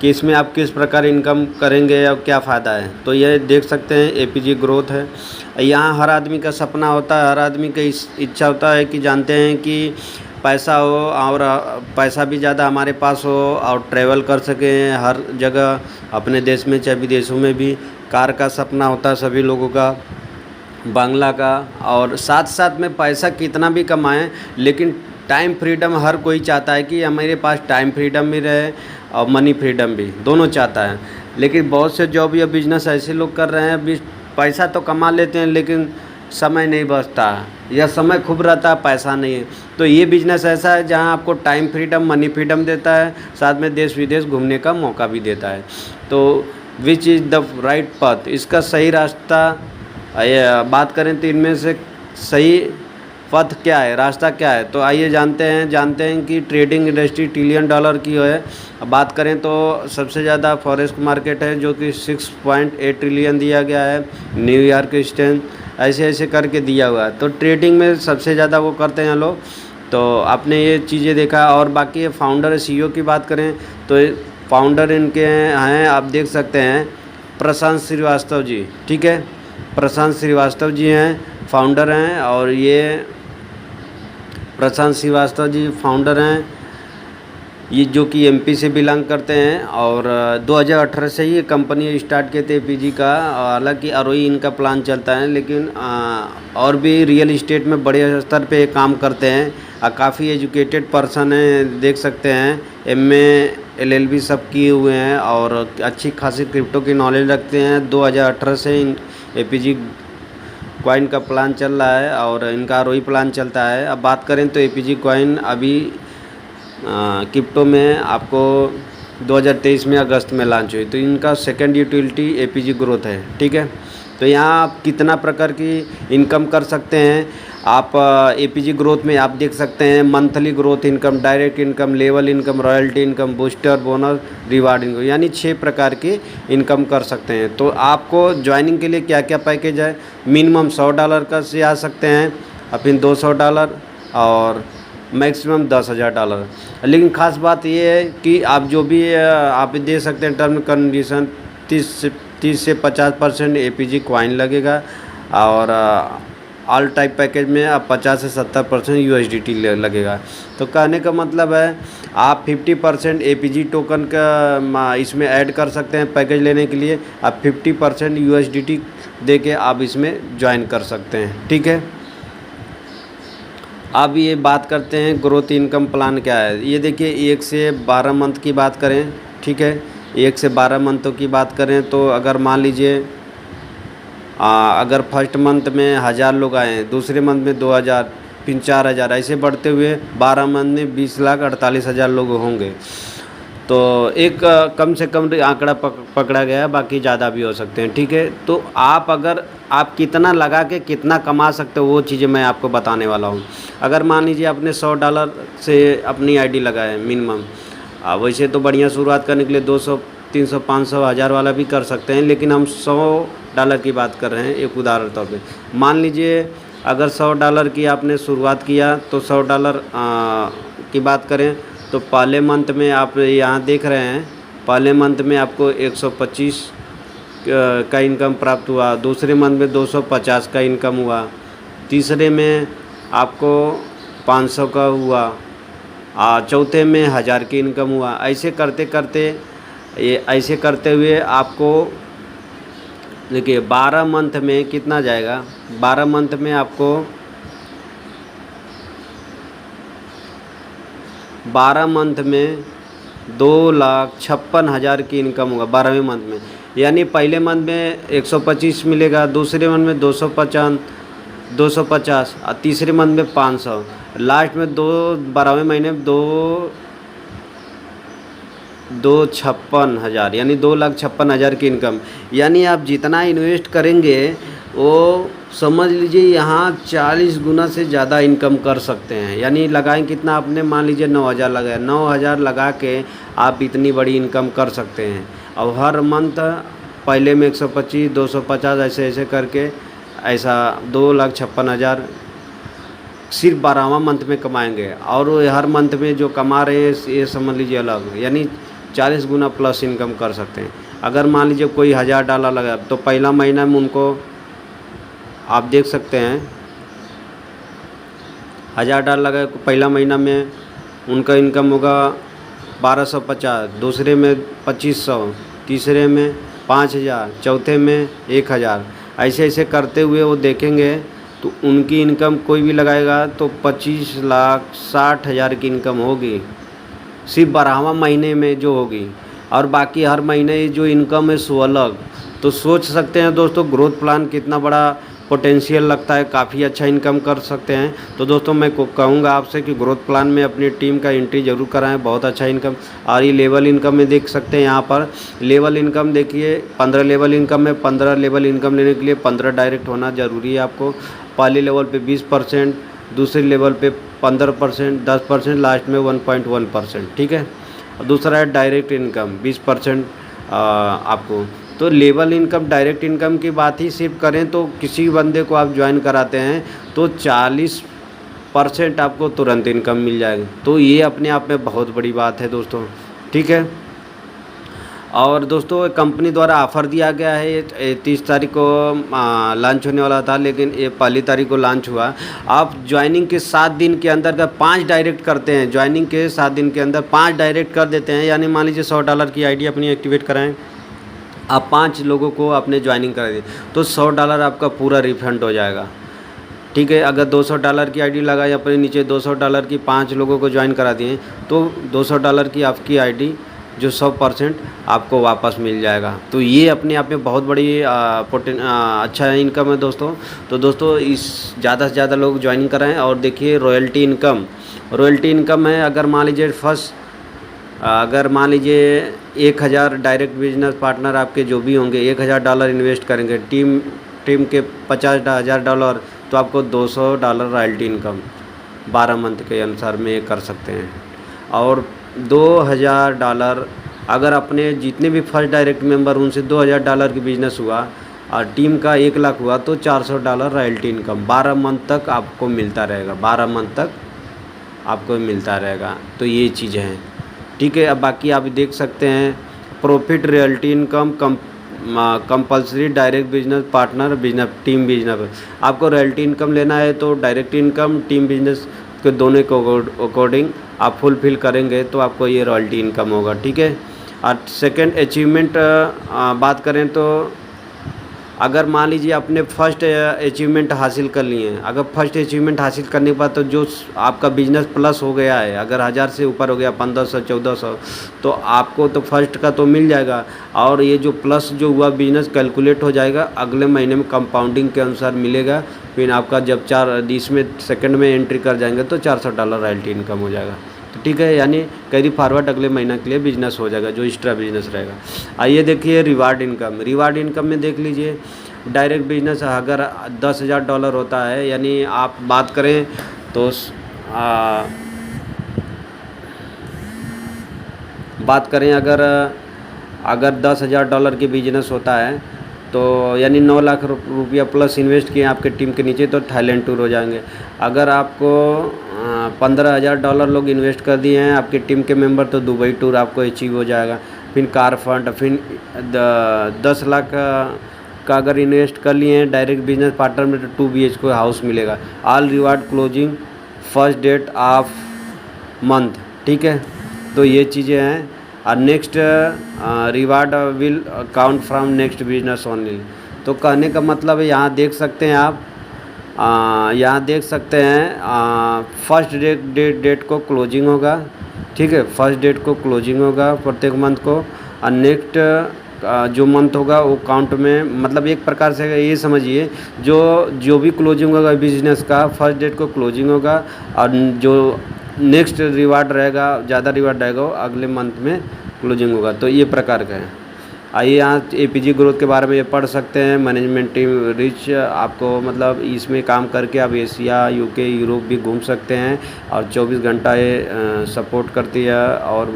कि इसमें आप किस प्रकार इनकम करेंगे या क्या फ़ायदा है। तो ये देख सकते हैं एपीजी ग्रोथ है। यहाँ हर आदमी का सपना होता है, हर आदमी का इच्छा होता है कि जानते हैं कि पैसा हो और पैसा भी ज़्यादा हमारे पास हो और ट्रैवल कर सकें हर जगह, अपने देश में चाहे विदेशों में भी। कार का सपना होता है सभी लोगों का, बांग्ला का, और साथ साथ में पैसा कितना भी कमाएं लेकिन टाइम फ्रीडम हर कोई चाहता है कि हमारे पास टाइम फ्रीडम भी रहे और मनी फ्रीडम भी, दोनों चाहता है। लेकिन बहुत से जॉब या बिजनेस ऐसे लोग कर रहे हैं, पैसा तो कमा लेते हैं लेकिन समय नहीं बचता या समय खूब रहता है, पैसा नहीं है। तो ये बिजनेस ऐसा है जहां आपको टाइम फ्रीडम, मनी फ्रीडम देता है, साथ में देश विदेश घूमने का मौका भी देता है। तो which is the right path, इसका सही रास्ता बात करें तो इनमें से सही पथ क्या है, रास्ता क्या है, तो आइए जानते हैं कि ट्रेडिंग इंडस्ट्री ट्रिलियन डॉलर की है। अब बात करें तो सबसे ज़्यादा फॉरेक्स मार्केट है जो कि 6.8 ट्रिलियन दिया गया है, न्यूयॉर्क स्टॉक ऐसे ऐसे करके दिया हुआ है। तो ट्रेडिंग में सबसे ज़्यादा वो करते हैं लोग। तो आपने ये चीज़ें देखा। और बाकी ये फाउंडर सीईओ की बात करें तो फाउंडर इनके हैं, आप देख सकते हैं, प्रशांत श्रीवास्तव जी, ठीक है, प्रशांत श्रीवास्तव जी हैं, फाउंडर हैं। और ये प्रशांत श्रीवास्तव जी फाउंडर हैं, ये जो कि एमपी से बिलोंग करते हैं। और 2018 से ही ये कंपनी स्टार्ट किए थे एपीजी का। हालांकि आरओई इनका प्लान चलता है, लेकिन और भी रियल इस्टेट में बड़े स्तर पे काम करते हैं। काफ़ी एजुकेटेड पर्सन हैं, देख सकते हैं, एमए एलएलबी सब किए हुए हैं और अच्छी खासी क्रिप्टो की नॉलेज रखते हैं। 2018 से एपीजी कॉइन का प्लान चल रहा है और इनका आरओई प्लान चलता है। अब बात करें तो एपीजी कॉइन अभी क्रिप्टो में आपको 2023 में अगस्त में लॉन्च हुई। तो इनका सेकंड यूटिलिटी एपीजी ग्रोथ है, ठीक है। तो यहाँ आप कितना प्रकार की इनकम कर सकते हैं। आप एपीजी ग्रोथ में आप देख सकते हैं monthly growth income, direct income, level income, royalty income, booster, bonus, reward income, यानी 6 प्रकार की इनकम कर सकते हैं। तो आपको ज्वाइनिंग के लिए क्या क्या पैकेज है, मिनिमम $100 का से आ सकते हैं, और फिर $200 और मैक्सिमम $10,000। लेकिन ख़ास बात ये है कि आप जो भी आप दे सकते हैं टर्म कंडीशन, 30 से 50% एपीजी कॉइन लगेगा। और ऑल टाइप पैकेज में आप 50 से 70% यूएसडीटी लगेगा। तो कहने का मतलब है आप 50% एपीजी टोकन का इसमें ऐड कर सकते हैं पैकेज लेने के लिए। आप 50% यूएसडीटी दे के आप इसमें ज्वाइन कर सकते हैं, ठीक है। अब ये बात करते हैं ग्रोथ इनकम प्लान क्या है। ये देखिए 1 से 12 मंथ की बात करें, ठीक है, 1 से 12 मंथों की बात करें तो अगर मान लीजिए अगर फर्स्ट मंथ में 1000 लोग आए हैं, दूसरे मंथ में 2000, फिर 4000, ऐसे बढ़ते हुए 12 मंथ में 20,48,000 लोग होंगे। तो एक कम से कम आंकड़ा पकड़ा गया है, बाकी ज़्यादा भी हो सकते हैं, ठीक है। तो आप कितना लगा के कितना कमा सकते हो वो चीज़ें मैं आपको बताने वाला हूँ। अगर मान लीजिए आपने $100 से अपनी आईडी लगाए मिनिमम, वैसे तो बढ़िया शुरुआत करने के लिए 200, 300, 500, 1000 वाला भी कर सकते हैं, लेकिन हम $100 की बात कर रहे हैं एक उदाहरण तौर पे। मान लीजिए अगर $100 की आपने शुरुआत किया तो $100 की बात करें तो पहले मंथ में आप यहाँ देख रहे हैं, पहले मंथ में आपको 125 का इनकम प्राप्त हुआ, दूसरे मंथ में 250 का इनकम हुआ, तीसरे में आपको 500 का हुआ, चौथे में 1000 की इनकम हुआ। ऐसे करते हुए आपको देखिए 12 मंथ में कितना जाएगा। 12 मंथ में आपको 12 मंथ में 2,56,000 की इनकम होगा 12वें मंथ में। यानी पहले मंथ में 125 मिलेगा, दूसरे मंथ में 250 और तीसरे मंथ में 500, लास्ट में 12वें महीने में 2,56,000 यानी 2,56,000 की इनकम। यानी आप जितना इन्वेस्ट करेंगे वो समझ लीजिए यहाँ 40 गुना से ज़्यादा इनकम कर सकते हैं। यानी लगाएं कितना, आपने मान लीजिए 9,000 लगाया, 9,000 लगा के आप इतनी बड़ी इनकम कर सकते हैं। और हर मंथ पहले में 125, 250 ऐसे ऐसे करके ऐसा 2,56,000 सिर्फ 12वां मंथ में कमाएंगे। और हर मंथ में जो कमा रहे हैं ये समझ लीजिए अलग, यानी 40 गुना प्लस इनकम कर सकते हैं। अगर मान लीजिए कोई $1000 लगा तो पहला महीना में उनको आप देख सकते हैं $1000 लगा पहला महीना में उनका इनकम होगा 1250, दूसरे में 2500, तीसरे में 5000, चौथे में 1000। ऐसे ऐसे करते हुए वो देखेंगे तो उनकी इनकम कोई भी लगाएगा तो 25,60,000 की इनकम होगी सिर्फ 12वां महीने में जो होगी, और बाकी हर महीने जो इनकम है सो अलग। तो सोच सकते हैं दोस्तों ग्रोथ प्लान कितना बड़ा पोटेंशियल लगता है, काफ़ी अच्छा इनकम कर सकते हैं। तो दोस्तों मैं कहूँगा आपसे कि ग्रोथ प्लान में अपनी टीम का एंट्री जरूर कराएं, बहुत अच्छा इनकम। और ये लेवल इनकम में देख सकते हैं, यहाँ पर लेवल इनकम देखिए 15 लेवल इनकम है। 15 लेवल इनकम लेने के लिए 15 डायरेक्ट होना ज़रूरी है आपको। पहले लेवल पे 20%, दूसरे लेवल पे 15%, 10%, लास्ट में 1.1%, ठीक है। और दूसरा है डायरेक्ट इनकम 20% आपको। तो लेवल इनकम डायरेक्ट इनकम की बात ही सिर्फ करें तो किसी बंदे को आप ज्वाइन कराते हैं तो 40% आपको तुरंत इनकम मिल जाएगी। तो ये अपने आप में बहुत बड़ी बात है दोस्तों, ठीक है। और दोस्तों कंपनी द्वारा ऑफ़र दिया गया है, 30 तारीख को लॉन्च होने वाला था, लेकिन ये 1 तारीख को लॉन्च हुआ। आप ज्वाइनिंग के 7 दिन के अंदर का 5 डायरेक्ट करते हैं, ज्वाइनिंग के 7 दिन के अंदर 5 डायरेक्ट कर देते हैं, यानी मान लीजिए $100 की आईडी अपनी एक्टिवेट कराएं, आप 5 लोगों को अपने ज्वाइनिंग करा दें तो $100 आपका पूरा रिफंड हो जाएगा, ठीक है। अगर $200 की आईडी लगाई अपने नीचे, $200 की 5 लोगों को ज्वाइन करा दिए तो $200 की आपकी आईडी जो 100% आपको वापस मिल जाएगा। तो ये अपने आप में बहुत बड़ी अच्छा इनकम है दोस्तों। तो दोस्तों इस ज़्यादा से ज़्यादा लोग ज्वाइनिंग कराएं। और देखिए रॉयल्टी इनकम है, अगर मान लीजिए 1000 डायरेक्ट बिजनेस पार्टनर आपके जो भी होंगे $1000 इन्वेस्ट करेंगे, टीम के $50,000 तो आपको $200 रॉयल्टी इनकम 12 मंथ के अनुसार में कर सकते हैं। और $2000 अगर अपने जितने भी फर्स्ट डायरेक्ट मेंबर उनसे $2000 की बिजनेस हुआ और टीम का 1 लाख हुआ तो $400 रॉयल्टी इनकम 12 मंथ तक आपको मिलता रहेगा, 12 मंथ तक आपको मिलता रहेगा। तो ये चीज़ें हैं, ठीक है। अब बाकी आप देख सकते हैं profit, royalty income, compulsory direct business partner, team business. आपको रॉयल्टी इनकम लेना है तो डायरेक्ट इनकम टीम बिजनेस के दोनों को अकॉर्डिंग आप फुलफिल करेंगे तो आपको ये रॉयल्टी इनकम होगा, ठीक है। और सेकंड अचीवमेंट बात करें तो अगर मान लीजिए आपने फर्स्ट अचीवमेंट हासिल कर लिए हैं, अगर फर्स्ट अचीवमेंट हासिल करने के बाद तो जो आपका बिजनेस प्लस हो गया है, अगर 1000 से ऊपर हो गया 1500 1400 तो आपको तो फर्स्ट का तो मिल जाएगा, और ये जो प्लस जो हुआ बिजनेस कैलकुलेट हो जाएगा, अगले महीने में कंपाउंडिंग के अनुसार मिलेगा। फिर आपका जब 4 में सेकंड में एंट्री कर जाएंगे तो $400 रॉयल्टी इनकम हो जाएगा, तो ठीक है। यानी कैरी फॉरवर्ड अगले महीना के लिए बिजनेस हो जाएगा जो एक्स्ट्रा बिजनेस रहेगा। आइए देखिए रिवार्ड इनकम में देख लीजिए डायरेक्ट बिजनेस अगर $10,000 होता है, यानी आप बात करें तो अगर $10,000 की बिजनेस होता है तो यानी 9 लाख रुपया प्लस इन्वेस्ट किए आपके टीम के नीचे तो थाईलैंड टूर हो जाएंगे। अगर आपको $15,000 लोग इन्वेस्ट कर दिए हैं आपकी टीम के मेंबर तो दुबई टूर आपको अचीव हो जाएगा। फिर कार फंड, फिर 10 लाख का अगर इन्वेस्ट कर लिए हैं डायरेक्ट बिजनेस पार्टनर में तो 2 BHK हाउस मिलेगा। All reward closing first date of month, ठीक है। तो ये चीज़ें हैं। और next reward will count from next business only. तो कहने का मतलब है यहाँ देख सकते हैं आप, यहाँ देख सकते हैं फर्स्ट डेट को क्लोजिंग होगा, ठीक है। फर्स्ट डेट को क्लोजिंग होगा प्रत्येक मंथ को, और नेक्स्ट जो मंथ होगा वो काउंट में, मतलब एक प्रकार से ये समझिए जो भी क्लोजिंग होगा बिजनेस का फर्स्ट डेट को क्लोजिंग होगा, और जो नेक्स्ट रिवार्ड रहेगा, ज़्यादा रिवार्ड रहेगा वो अगले मंथ में क्लोजिंग होगा। तो ये प्रकार का है। आइए यहाँ APG ग्रोथ के बारे में ये पढ़ सकते हैं। मैनेजमेंट टीम रिच, आपको मतलब इसमें काम करके आप एशिया, UK, यूरोप भी घूम सकते हैं, और 24 घंटा ये सपोर्ट करती है, और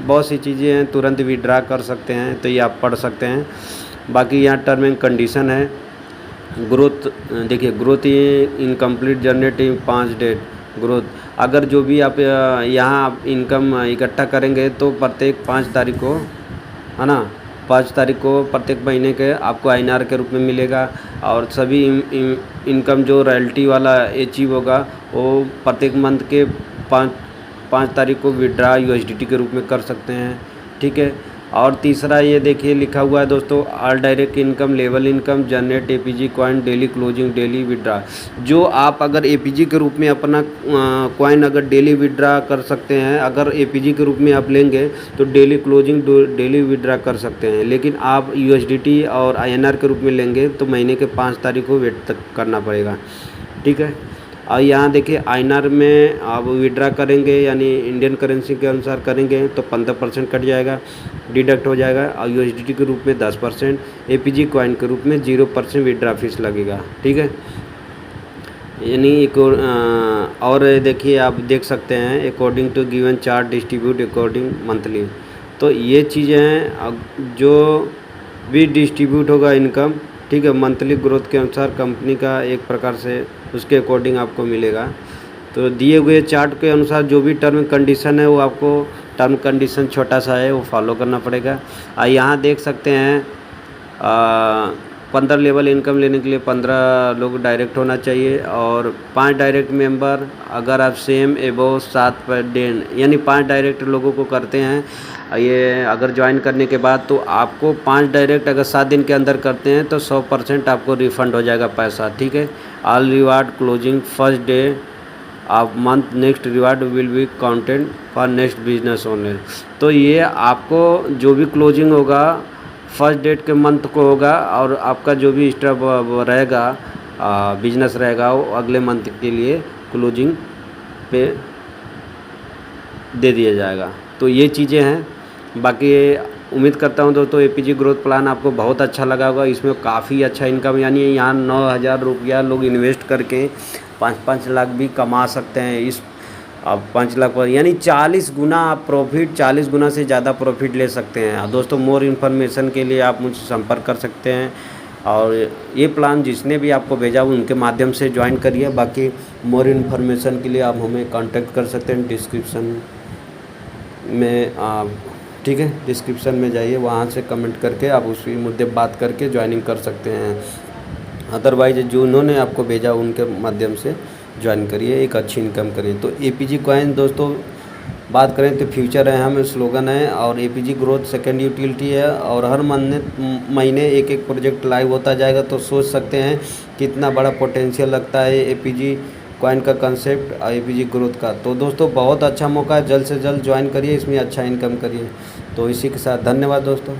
बहुत सी चीज़ें हैं, तुरंत विड्रा कर सकते हैं। तो ये आप पढ़ सकते हैं। बाकी यहाँ टर्म एंड कंडीशन है। ग्रोथ देखिए, growth in complete journey team 5 date growth अगर जो भी आप यहाँ आप इनकम इकट्ठा करेंगे तो प्रत्येक 5 तारीख को, है ना, 5 तारीख को प्रत्येक महीने के आपको INR के रूप में मिलेगा। और सभी इनकम जो रॉयल्टी वाला अचीव होगा वो प्रत्येक मंथ के 5 तारीख को विड्रा USDT के रूप में कर सकते हैं, ठीक है। और तीसरा ये देखिए लिखा हुआ है दोस्तों, all direct income, level income, generate APG coin, daily closing, daily withdraw. जो आप अगर APG के रूप में अपना कॉइन अगर डेली विड्रा कर सकते हैं, अगर APG के रूप में आप लेंगे तो डेली क्लोजिंग, डेली विड्रा कर सकते हैं। लेकिन आप USDT और INR के रूप में लेंगे तो महीने के 5 तारीख को वेट तक करना पड़ेगा, ठीक है। और यहाँ देखिए INR में आप विड्रा करेंगे यानी इंडियन करेंसी के अनुसार करेंगे तो 15% कट जाएगा, डिडक्ट हो जाएगा। और USDT के रूप में 10%, APG कॉइन के रूप में 0% विड्रा फीस लगेगा, ठीक है। यानी एक और देखिए आप देख सकते हैं according to given chart distribute according monthly. तो ये चीज़ें हैं, अब जो भी डिस्ट्रीब्यूट होगा इनकम, ठीक है, मंथली ग्रोथ के अनुसार कंपनी का एक प्रकार से उसके अकॉर्डिंग आपको मिलेगा। तो दिए हुए चार्ट के अनुसार जो भी टर्म कंडीशन है वो आपको, टर्म कंडीशन छोटा सा है वो फॉलो करना पड़ेगा। यहाँ देख सकते हैं 15 लेवल इनकम लेने के लिए 15 लोग डायरेक्ट होना चाहिए और 5 डायरेक्ट मेंबर। अगर आप सेम एबो 7 पर डे यानी 5 डायरेक्ट लोगों को करते हैं ये अगर ज्वाइन करने के बाद, तो आपको 5 डायरेक्ट अगर 7 दिन के अंदर करते हैं तो 100% आपको रिफ़ंड हो जाएगा पैसा, ठीक है। All reward closing first day of month, next reward will be counted for next business owner. तो ये आपको जो भी क्लोजिंग होगा फर्स्ट डेट के मंथ को होगा और आपका जो भी एक्स्ट्रा रहेगा बिजनेस रहेगा वो अगले मंथ के लिए क्लोजिंग पे दे दिया जाएगा। तो ये चीज़ें हैं। बाकी उम्मीद करता हूँ दोस्तों APG ग्रोथ प्लान आपको बहुत अच्छा लगा होगा। इसमें काफ़ी अच्छा इनकम, यानी यहाँ 9,000 रुपया लोग इन्वेस्ट करके 5-5 लाख भी कमा सकते हैं। इस अब 5 लाख पर यानी 40 गुना आप प्रॉफिट, 40 गुना से ज़्यादा प्रॉफिट ले सकते हैं। दोस्तों मोर इन्फॉर्मेशन के लिए आप मुझसे संपर्क कर सकते हैं और ये प्लान जिसने भी आपको भेजा उनके माध्यम से ज्वाइन करिए। बाकी मोर इन्फॉर्मेशन के लिए आप हमें कांटेक्ट कर सकते हैं डिस्क्रिप्शन में, ठीक है, डिस्क्रिप्शन में जाइए, वहाँ से कमेंट करके आप उसी मुद्दे बात करके ज्वाइनिंग कर सकते हैं। अदरवाइज जो उन्होंने आपको भेजा उनके माध्यम से ज्वाइन करिए, एक अच्छी इनकम करिए। तो APG कॉइन दोस्तों बात करें तो फ्यूचर है, हम स्लोगन है और APG ग्रोथ सेकंड यूटिलिटी है और हर महीने एक प्रोजेक्ट लाइव होता जाएगा। तो सोच सकते हैं कितना बड़ा पोटेंशियल लगता है APG कॉइन का कंसेप्ट और APG ग्रोथ का। तो दोस्तों बहुत अच्छा मौका है, जल्द से जल्द ज्वाइन करिए, इसमें अच्छा इनकम करिए। तो इसी के साथ धन्यवाद दोस्तों।